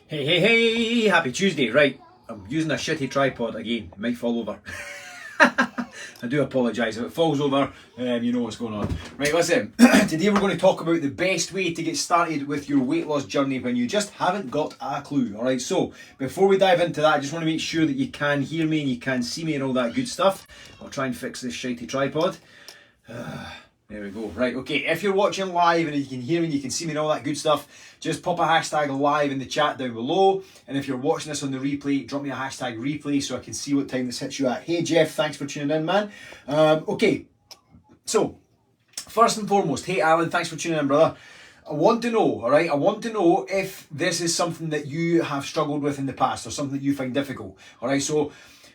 Hey, hey, hey, happy Tuesday. Right, I'm using a shitty tripod again. It might fall over. I do apologise. If it falls over, you know what's going on. Right, listen. Today we're going to talk about the best way to get started with your weight loss journey when you just haven't got a clue. Alright, so before we dive into that, I just want to make sure that you can hear me and you can see me and all that good stuff. I'll try and fix this shitty tripod. There we go. Right, okay, if you're watching live and you can hear me and you can see me and all that good stuff, just pop a hashtag live in the chat down below. And if you're watching this on the replay, drop me a hashtag replay so I can see what time this hits you at. Hey Jeff, thanks for tuning in, man. Okay, so first and foremost, hey Alan, thanks for tuning in, brother. I want to know, alright, I want to know if this is something that you have struggled with in the past or something that you find difficult. Alright, so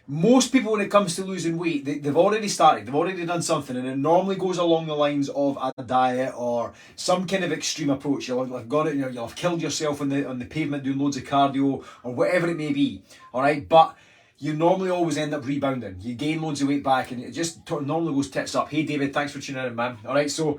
most people, when it comes to losing weight, they've already started, they've already done something, and it normally goes along the lines of a diet or some kind of extreme approach. You'll have got it, you'll have killed yourself on the pavement doing loads of cardio or whatever it may be. All right, but you normally always end up rebounding. You gain loads of weight back, and it just normally goes tits up. Hey David, thanks for tuning in, man. All right, so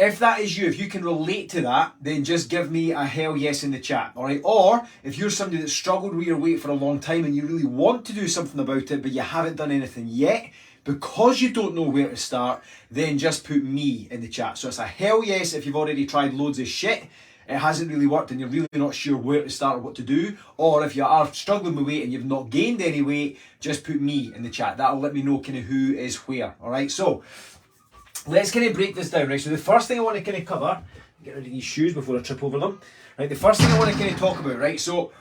if that is you, if you can relate to that, then just give me a hell yes in the chat, all right? Or if you're somebody that struggled with your weight for a long time and you really want to do something about it, but you haven't done anything yet, because you don't know where to start, then just put me in the chat. So it's a hell yes if you've already tried loads of shit, it hasn't really worked and you're really not sure where to start or what to do. Or if you are struggling with weight and you've not gained any weight, just put me in the chat. That'll let me know kind of who is where, all right? So let's kind of break this down, right? So the first thing I want to kind of cover, get rid of these shoes before I trip over them, right? The first thing I want to kind of talk about, right? So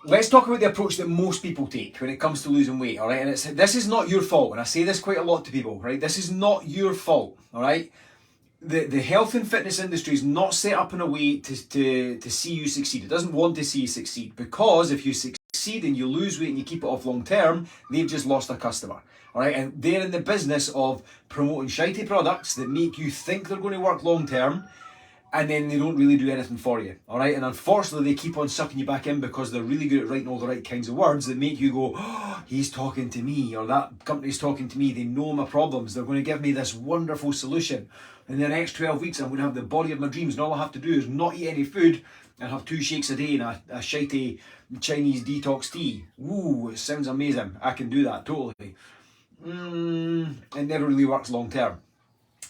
let's talk about the approach that most people take when it comes to losing weight, all right? And this is not your fault, and I say this quite a lot to people, right? This is not your fault, all right? The health and fitness industry is not set up in a way to see you succeed. It doesn't want to see you succeed, because if you succeed and you lose weight and you keep it off long term, they've just lost a customer. All right, and they're in the business of promoting shitey products that make you think they're going to work long term, and then they don't really do anything for you. All right, and unfortunately, they keep on sucking you back in because they're really good at writing all the right kinds of words that make you go, oh, he's talking to me, or that company's talking to me. They know my problems. They're going to give me this wonderful solution. In the next 12 weeks, I'm going to have the body of my dreams, and all I have to do is not eat any food and have 2 shakes a day and a shitey Chinese detox tea. Ooh, it sounds amazing. I can do that totally. It never really works long term.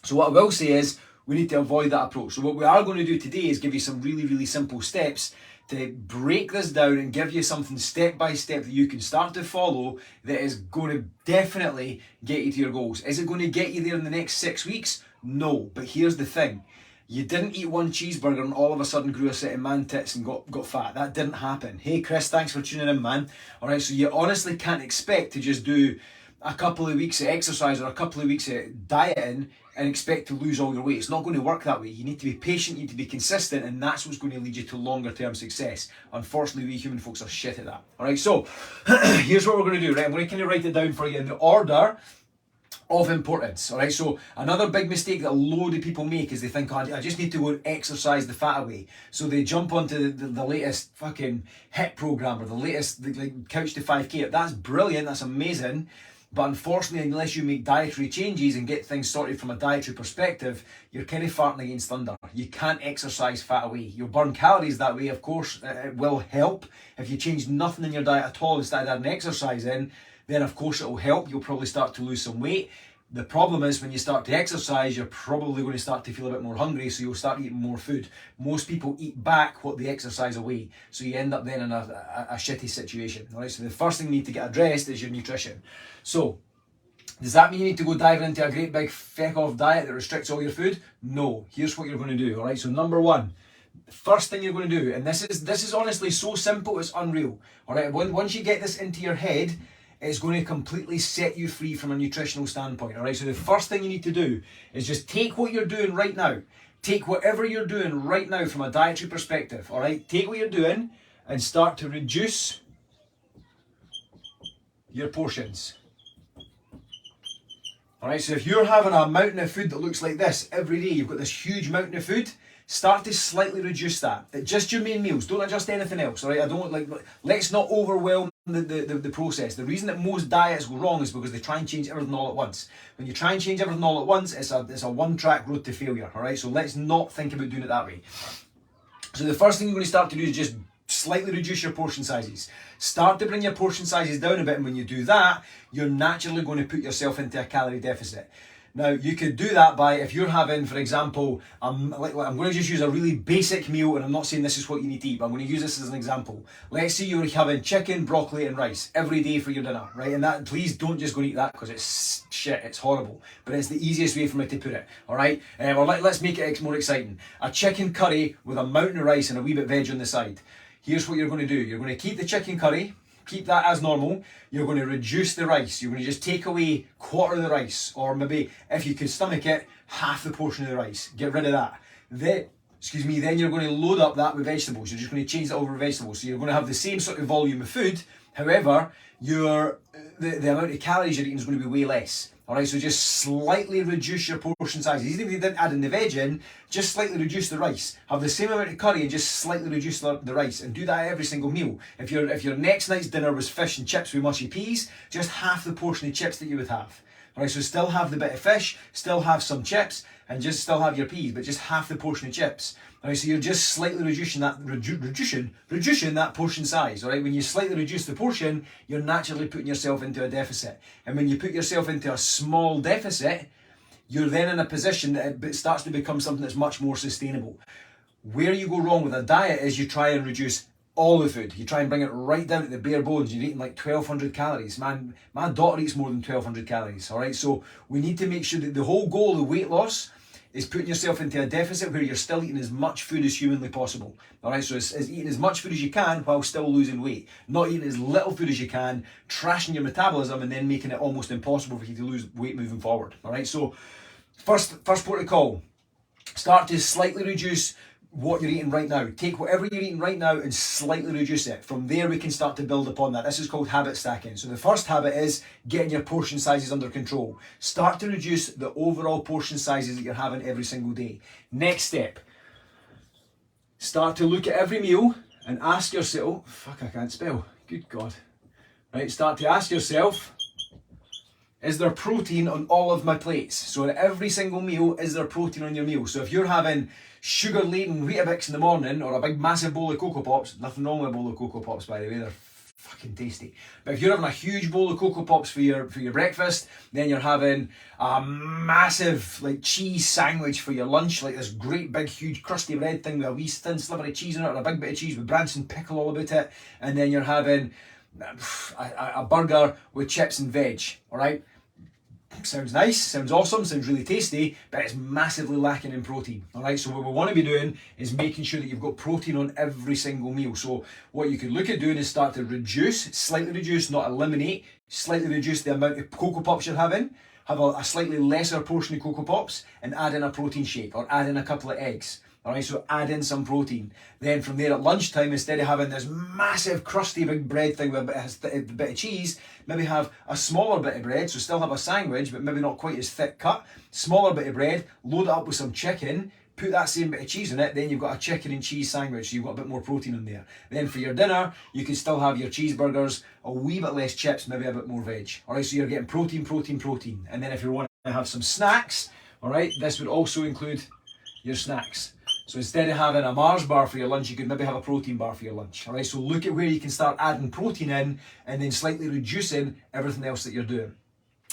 So what I will say is we need to avoid that approach. So what we are going to do today is give you some really, really simple steps to break this down and give you something step by step that you can start to follow that is going to definitely get you to your goals. Is it going to get you there in the next 6 weeks? No, but here's the thing. You didn't eat one cheeseburger and all of a sudden grew a set of man tits and got fat. That didn't happen. Hey Chris, thanks for tuning in, man. All right, so you honestly can't expect to just do a couple of weeks of exercise or a couple of weeks of dieting and expect to lose all your weight. It's not going to work that way. You need to be patient, you need to be consistent, and that's what's going to lead you to longer term success. Unfortunately, we human folks are shit at that. All right, so here's what we're going to do, right? I'm going to kind of write it down for you in the order of importance. All right, so another big mistake that a load of people make is they think, oh, I just need to go and exercise the fat away. So they jump onto the latest fucking HIIT program or the latest like Couch to 5K. That's brilliant, that's amazing. But unfortunately, unless you make dietary changes and get things sorted from a dietary perspective, you're kind of farting against thunder. You can't exercise fat away. You'll burn calories that way, of course. It will help. If you change nothing in your diet at all and start adding exercise in, then of course it will help. You'll probably start to lose some weight. The problem is when you start to exercise, you're probably going to start to feel a bit more hungry, so you'll start eating more food. Most people eat back what they exercise away, so you end up then in a shitty situation. All right, so the first thing you need to get addressed is your nutrition. So, does that mean you need to go diving into a great big feck off diet that restricts all your food? No. Here's what you're going to do. All right, so number one, the first thing you're going to do, and this is honestly so simple, it's unreal. All right, once you get this into your head, it's going to completely set you free from a nutritional standpoint, all right? So the first thing you need to do is just take what you're doing right now. Take whatever you're doing right now from a dietary perspective, all right? Take what you're doing and start to reduce your portions. All right, so if you're having a mountain of food that looks like this every day, you've got this huge mountain of food, start to slightly reduce that. Just your main meals, don't adjust anything else, all right? Let's not overwhelm the process. The reason that most diets go wrong is because they try and change everything all at once. When you try and change everything all at once, it's a one-track road to failure, all right? So let's not think about doing it that way. So the first thing you're going to start to do is just slightly reduce your portion sizes. Start to bring your portion sizes down a bit, and when you do that, you're naturally going to put yourself into a calorie deficit. Now, you could do that by, if you're having, for example, I'm going to just use a really basic meal, and I'm not saying this is what you need to eat, but I'm going to use this as an example. Let's say you're having chicken, broccoli and rice every day for your dinner, right? And that, please don't just go and eat that, because it's shit, it's horrible. But it's the easiest way for me to put it, all right? Or let's make it more exciting. A chicken curry with a mountain of rice and a wee bit of veg on the side. Here's what you're going to do. You're going to keep the chicken curry, keep that as normal. You're going to reduce the rice. You're going to just take away quarter of the rice, or maybe, if you can stomach it, half the portion of the rice. Get rid of that. Then you're going to load up that with vegetables. You're just going to change that over with vegetables. So you're going to have the same sort of volume of food. However, the amount of calories you're eating is going to be way less. All right, so just slightly reduce your portion sizes. Even if you didn't add in the veg in, just slightly reduce the rice. Have the same amount of curry and just slightly reduce the rice, and do that every single meal. If your next night's dinner was fish and chips with mushy peas, just half the portion of chips that you would have. All right, so still have the bit of fish, still have some chips, and just still have your peas, but just half the portion of chips. All right, so you're just slightly reducing that portion size. All right, when you slightly reduce the portion, you're naturally putting yourself into a deficit. And when you put yourself into a small deficit, you're then in a position that it starts to become something that's much more sustainable. Where you go wrong with a diet is you try and reduce all the food. You try and bring it right down to the bare bones. You're eating like 1,200 calories. Man, my daughter eats more than 1,200 calories. All right, so we need to make sure that the whole goal of weight loss is putting yourself into a deficit where you're still eating as much food as humanly possible. All right, so it's eating as much food as you can while still losing weight. Not eating as little food as you can, trashing your metabolism, and then making it almost impossible for you to lose weight moving forward. All right, so first port of call, start to slightly reduce what you're eating right now. Take whatever you're eating right now and slightly reduce it. From there, we can start to build upon that. This is called habit stacking. So the first habit is getting your portion sizes under control. Start to reduce the overall portion sizes that you're having every single day. Next step, start to look at every meal and ask yourself, I can't spell, good God. Right, start to ask yourself, is there protein on all of my plates? So in every single meal, is there protein on your meal? So if you're having sugar-laden Weetabix in the morning, or a big massive bowl of Cocoa Pops, nothing wrong with a bowl of Cocoa Pops, by the way, they're fucking tasty. But if you're having a huge bowl of Cocoa Pops for your breakfast, then you're having a massive like cheese sandwich for your lunch, like this great big huge crusty bread thing with a wee thin sliver of cheese in it, or a big bit of cheese with Branson pickle all about it, and then you're having a burger with chips and veg. All right, sounds nice, sounds awesome, sounds really tasty, but it's massively lacking in protein. All right, so what we want to be doing is making sure that you've got protein on every single meal. So what you could look at doing is start to reduce, slightly reduce, not eliminate, slightly reduce the amount of Cocoa Pops you're having, have a slightly lesser portion of Cocoa Pops, and add in a protein shake, or add in a couple of eggs. All right, so add in some protein. Then from there at lunchtime, instead of having this massive crusty big bread thing with a bit of cheese, maybe have a smaller bit of bread, so still have a sandwich, but maybe not quite as thick cut. Smaller bit of bread, load it up with some chicken, put that same bit of cheese in it, then you've got a chicken and cheese sandwich, so you've got a bit more protein in there. Then for your dinner, you can still have your cheeseburgers, a wee bit less chips, maybe a bit more veg. All right, so you're getting protein, protein, protein. And then if you want to have some snacks, all right, this would also include your snacks. So instead of having a Mars bar for your lunch, you could maybe have a protein bar for your lunch. All right, so look at where you can start adding protein in and then slightly reducing everything else that you're doing.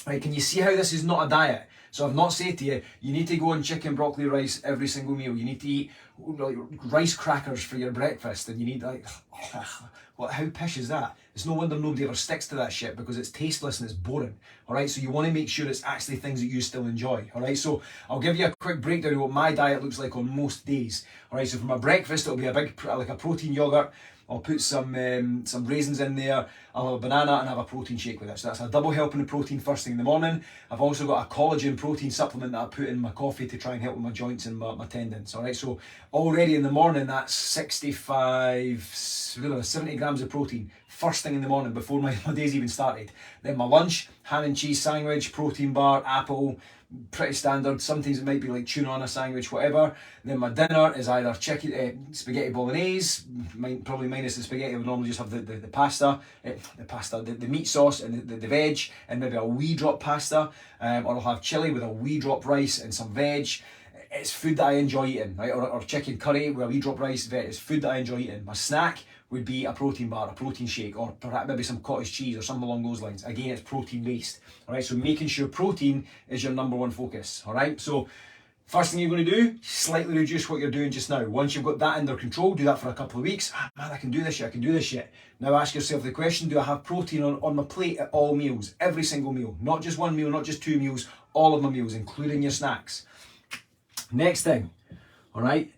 All right, can you see how this is not a diet? So I've not said to you, you need to go on chicken, broccoli, rice every single meal. You need to eat like rice crackers for your breakfast, and you need like, how pish is that? It's no wonder nobody ever sticks to that shit, because it's tasteless and it's boring. All right, so you want to make sure it's actually things that you still enjoy. All right, so I'll give you a quick breakdown of what my diet looks like on most days. All right, so for my breakfast, it'll be a big, like a protein yogurt. I'll put some raisins in there. I'll have a banana and have a protein shake with it. So that's a double helping of protein first thing in the morning. I've also got a collagen protein supplement that I put in my coffee to try and help with my joints and my tendons. All right, so already in the morning, that's 70 grams of protein first thing in the morning before my day's even started. Then my lunch, ham and cheese sandwich, protein bar, apple, pretty standard. Sometimes it might be like tuna on a sandwich, whatever. Then my dinner is either spaghetti bolognese, probably minus the spaghetti. I would normally just have the pasta, the meat sauce and the veg, and maybe a wee drop pasta, or I'll have chili with a wee drop rice and some veg. it's food that I enjoy eating, right? Or chicken curry where we drop rice, it's food that I enjoy eating. My snack would be a protein bar, a protein shake, or perhaps maybe some cottage cheese or something along those lines. Again, it's protein based, all right? So making sure protein is your number one focus, all right? So first thing you're going to do, slightly reduce what you're doing just now. Once you've got that under control, do that for a couple of weeks. Man, I can do this shit, I can do this shit. Now ask yourself the question, do I have protein on my plate at all meals? Every single meal. Not just one meal, not just two meals, all of my meals, including your snacks. Next thing, all right?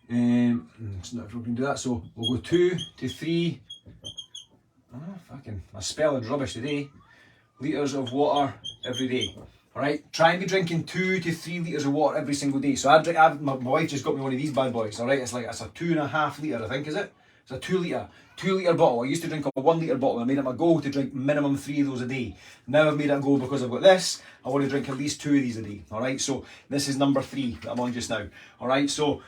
It's not if we're going to do that, so we'll go 2 to 3, my spelling's rubbish today, litres of water every day. Alright, try and be drinking 2 to 3 litres of water every single day. So my wife just got me one of these bad boys, alright? It's a 2.5 litre, I think, is it? It's a 2 litre bottle. I used to drink a 1 litre bottle. I made it my goal to drink minimum 3 of those a day. Now I've made it a goal because I've got this. I want to drink at least 2 of these a day, alright? So this is number 3 that I'm on just now, alright? So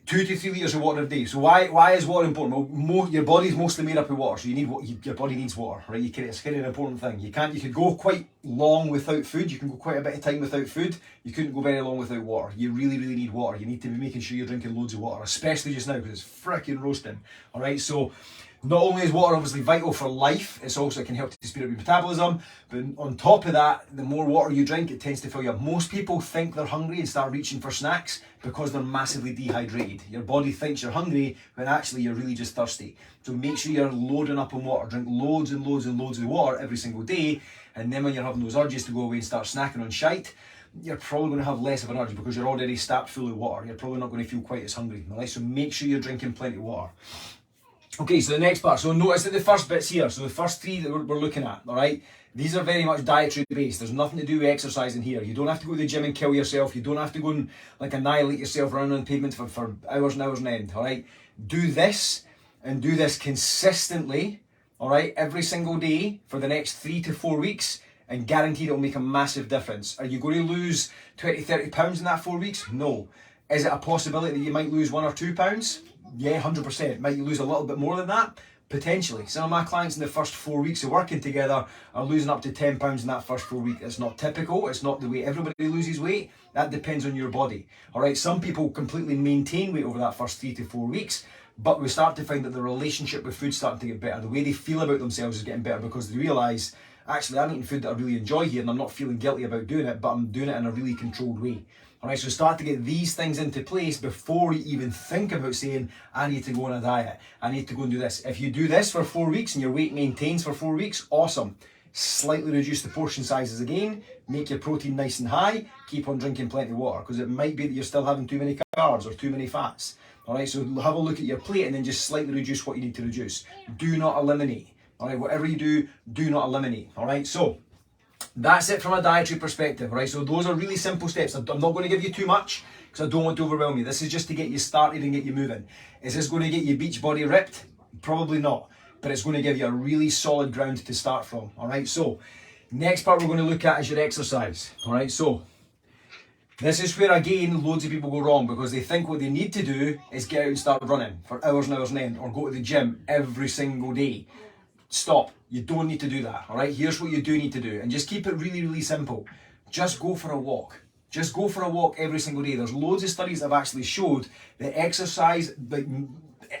2 to 3 litres of water a day. So why is water important? Well, your body's mostly made up of water, so you need your body needs water, right? It's kind of an important thing. You could go quite long without food. You can go quite a bit of time without food. You couldn't go very long without water. You really, really need water. You need to be making sure you're drinking loads of water, especially just now because it's freaking roasting. All right, so not only is water obviously vital for life, it can help to speed up your metabolism, but on top of that, the more water you drink, it tends to fill you up. Most people think they're hungry and start reaching for snacks because they're massively dehydrated. Your body thinks you're hungry when actually you're really just thirsty. So make sure you're loading up on water. Drink loads and loads and loads of water every single day, and then when you're having those urges to go away and start snacking on shite, you're probably going to have less of an urge because you're already stacked full of water. You're probably not going to feel quite as hungry. All right? So make sure you're drinking plenty of water. Okay, so the next part. So notice that the first bits here, so the first 3 that we're looking at, all right? These are very much dietary based. There's nothing to do with exercising here. You don't have to go to the gym and kill yourself. You don't have to go and annihilate yourself running on the pavement for hours and hours on end, all right? Do this and do this consistently, all right, every single day for the next 3 to 4 weeks, and guaranteed it'll make a massive difference. Are you going to lose 20, 30 pounds in that 4 weeks? No. Is it a possibility that you might lose 1 or 2 pounds? Yeah, 100%. Might you lose a little bit more than that? Potentially. Some of my clients in the first 4 weeks of working together are losing up to 10 pounds in that first 4 weeks. It's not typical. It's not the way everybody loses weight. That depends on your body. All right. Some people completely maintain weight over that first 3 to 4 weeks, but we start to find that the relationship with food's starting to get better. The way they feel about themselves is getting better because they realise, actually, I'm eating food that I really enjoy here and I'm not feeling guilty about doing it, but I'm doing it in a really controlled way. Alright, so start to get these things into place before you even think about saying, I need to go on a diet, I need to go and do this. If you do this for 4 weeks and your weight maintains for 4 weeks, awesome. Slightly reduce the portion sizes again, make your protein nice and high, keep on drinking plenty of water, because it might be that you're still having too many carbs or too many fats. Alright, so have a look at your plate and then just slightly reduce what you need to reduce. Do not eliminate. Alright, whatever you do, do not eliminate. Alright, so that's it from a dietary perspective, right? So those are really simple steps. I'm not going to give you too much because I don't want to overwhelm you. This is just to get you started and get you moving. Is this going to get your beach body ripped? Probably not, but it's going to give you a really solid ground to start from, all right? So next part we're going to look at is your exercise, all right? So this is where, again, loads of people go wrong because they think what they need to do is get out and start running for hours and hours on end or go to the gym every single day. Stop. You don't need to do that, all right? Here's what you do need to do, and just keep it really, really simple. Just go for a walk. Just go for a walk every single day. There's loads of studies that have actually showed that exercise, like,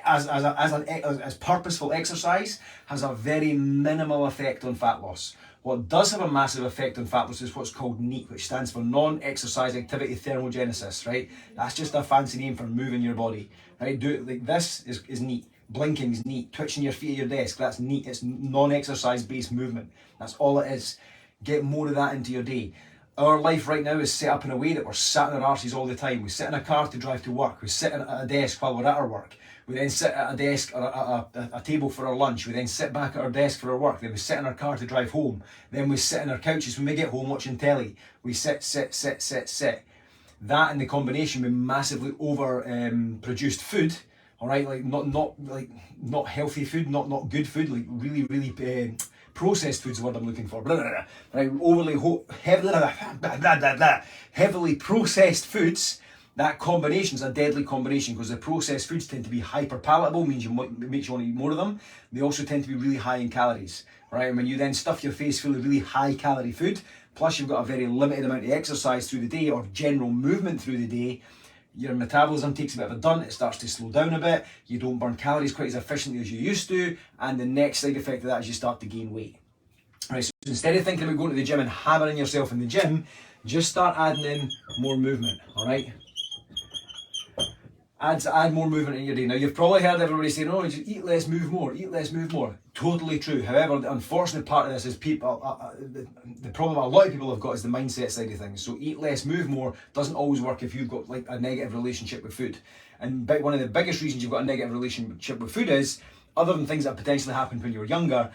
as purposeful exercise, has a very minimal effect on fat loss. What does have a massive effect on fat loss is what's called NEAT, which stands for non-exercise activity thermogenesis, right? That's just a fancy name for moving your body, right? Do it like this is NEAT. Blinking is NEAT. Twitching your feet at your desk, that's NEAT. It's non-exercise based movement. That's all it is. Get more of that into your day. Our life right now is set up in a way that we're sat on our arses all the time. We sit in a car to drive to work. We sit at a desk while we're at our work. We then sit at a desk or a table for our lunch. We then sit back at our desk for our work. Then we sit in our car to drive home. Then we sit in our couches when we get home watching telly. We sit. That in the combination with massively produced food. All right, like not healthy food, not good food, like really processed food's the word I'm looking for. Right, heavily processed foods. That combination is a deadly combination because the processed foods tend to be hyper palatable, means it makes you want to eat more of them. They also tend to be really high in calories. Right, and when you then stuff your face full of really high calorie food, plus you've got a very limited amount of exercise through the day or general movement through the day, your metabolism takes a bit of a dunt, it starts to slow down a bit, you don't burn calories quite as efficiently as you used to, and the next side effect of that is you start to gain weight. Right, so instead of thinking about going to the gym and hammering yourself in the gym, just start adding in more movement, all right? Add more movement in your day. Now, you've probably heard everybody saying, oh, just eat less, move more, eat less, move more. Totally true. However, the unfortunate part of this is people, the problem a lot of people have got is the mindset side of things. So eat less, move more doesn't always work if you've got like a negative relationship with food. And one of the biggest reasons you've got a negative relationship with food is, other than things that potentially happened when you were younger,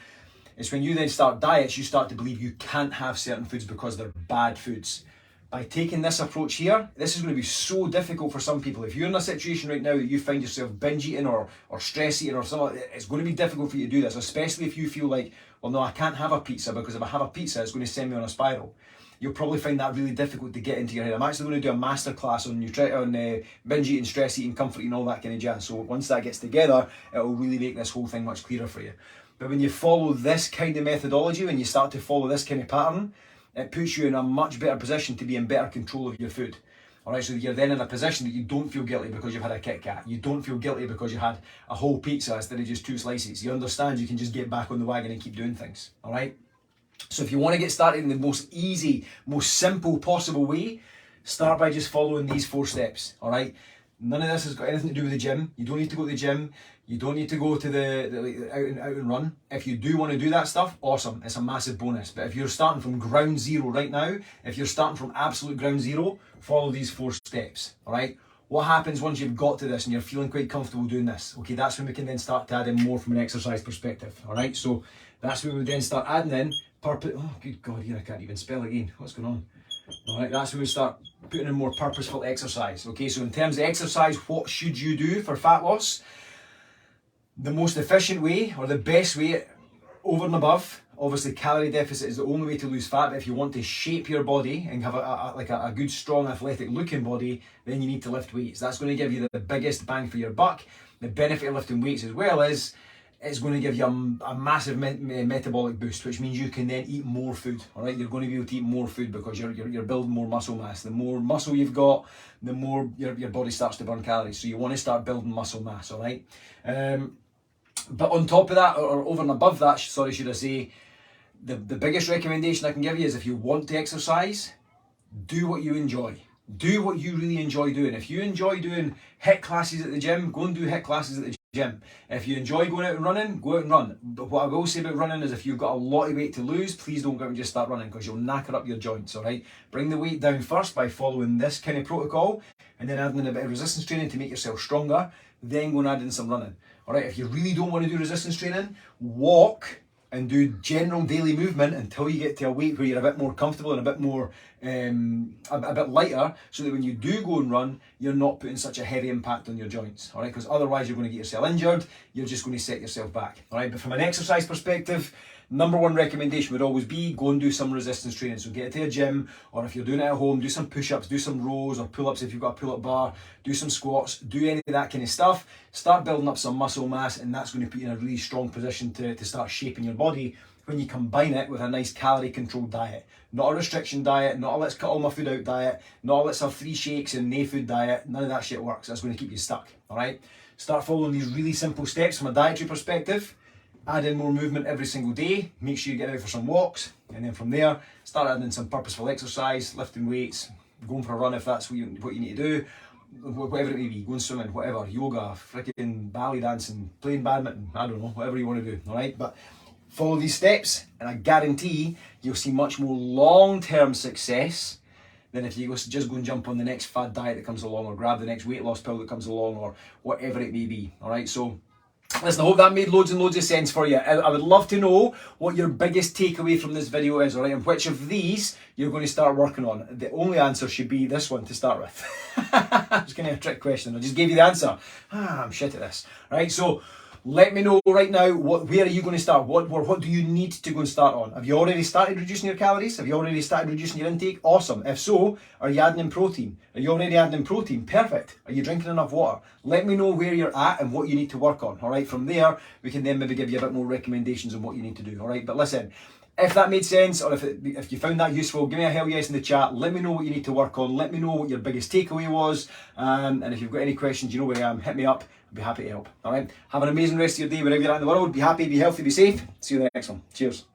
is when you then start diets, you start to believe you can't have certain foods because they're bad foods. By taking this approach here, this is going to be so difficult for some people. If you're in a situation right now that you find yourself binge eating or stress eating or something, it's going to be difficult for you to do this, especially if you feel like, well, no, I can't have a pizza because if I have a pizza, it's going to send me on a spiral. You'll probably find that really difficult to get into your head. I'm actually going to do a masterclass on binge eating, stress eating, comfort eating, all that kind of jazz. So once that gets together, it will really make this whole thing much clearer for you. But when you follow this kind of methodology, when you start to follow this kind of pattern, it puts you in a much better position to be in better control of your food. All right, so you're then in a position that you don't feel guilty because you've had a Kit Kat. You don't feel guilty because you had a whole pizza instead of just 2 slices. You understand you can just get back on the wagon and keep doing things. All right. So if you want to get started in the most easy, most simple possible way, start by just following these 4 steps. All right. None of this has got anything to do with the gym. You don't need to go to the gym. You don't need to go to the out and run. If you do want to do that stuff, awesome. It's a massive bonus. But if you're starting from ground zero right now, if you're starting from absolute ground zero, follow these 4 steps. All right. What happens once you've got to this and you're feeling quite comfortable doing this? Okay, that's when we can then start to add in more from an exercise perspective. All right. So that's when we then start adding in purpose. Oh, good God, here I can't even spell again. What's going on? All right, that's when we start putting in more purposeful exercise. Okay, so in terms of exercise, what should you do for fat loss? The most efficient way, or the best way, over and above, obviously calorie deficit is the only way to lose fat. But if you want to shape your body and have a good, strong, athletic looking body, then you need to lift weights. That's going to give you the biggest bang for your buck. The benefit of lifting weights as well is it's going to give you a massive metabolic boost, which means you can then eat more food. All right, you're going to be able to eat more food because you're building more muscle mass. The more muscle you've got, the more your body starts to burn calories. So you want to start building muscle mass. All right, but on top of that, or over and above that, sorry, should I say, the biggest recommendation I can give you is if you want to exercise, do what you enjoy. Do what you really enjoy doing. If you enjoy doing HIIT classes at the gym, go and do HIIT classes at the gym. If you enjoy going out and running, go out and run. But what I will say about running is if you've got a lot of weight to lose, please don't go out and just start running because you'll knacker up your joints, all right? Bring the weight down first by following this kind of protocol and then adding in a bit of resistance training to make yourself stronger, then go and add in some running. All right, if you really don't want to do resistance training, walk and do general daily movement until you get to a weight where you're a bit more comfortable and a bit more, a bit lighter, so that when you do go and run, you're not putting such a heavy impact on your joints, all right? Because otherwise you're going to get yourself injured, you're just going to set yourself back, all right? But from an exercise perspective, number 1 recommendation would always be go and do some resistance training. So get to a gym, or if you're doing it at home, do some push-ups, do some rows or pull-ups if you've got a pull-up bar, do some squats, do any of that kind of stuff. Start building up some muscle mass, and that's going to put you in a really strong position to start shaping your body when you combine it with a nice calorie controlled diet. Not a restriction diet, not a let's cut all my food out diet, not a let's have 3 shakes and no food diet. None of that shit works. That's going to keep you stuck, all right? Start following these really simple steps from a dietary perspective. Add in more movement every single day. Make sure you get out for some walks. And then from there, start adding in some purposeful exercise, lifting weights, going for a run if that's what you need to do. Whatever it may be, going swimming, whatever, yoga, freaking ballet dancing, playing badminton, I don't know, whatever you want to do, all right? But follow these steps and I guarantee you'll see much more long-term success than if you just go and jump on the next fad diet that comes along or grab the next weight loss pill that comes along or whatever it may be, all right? So listen, I hope that made loads and loads of sense for you. I would love to know what your biggest takeaway from this video is, all right, and which of these you're going to start working on. The only answer should be this one to start with. It's kind of a trick question. I just gave you the answer. I'm shit at this. All right, so let me know right now, where are you going to start? What do you need to go and start on? Have you already started reducing your calories? Have you already started reducing your intake? Awesome. If so, are you adding in protein? Are you already adding in protein? Perfect. Are you drinking enough water? Let me know where you're at and what you need to work on. All right, from there, we can then maybe give you a bit more recommendations on what you need to do. All right, but listen, if that made sense, or if you found that useful, give me a hell yes in the chat. Let me know what you need to work on. Let me know what your biggest takeaway was. And if you've got any questions, you know where I am. Hit me up. I'll be happy to help. All right. Have an amazing rest of your day wherever you're at in the world. Be happy, be healthy, be safe. See you in the next one. Cheers.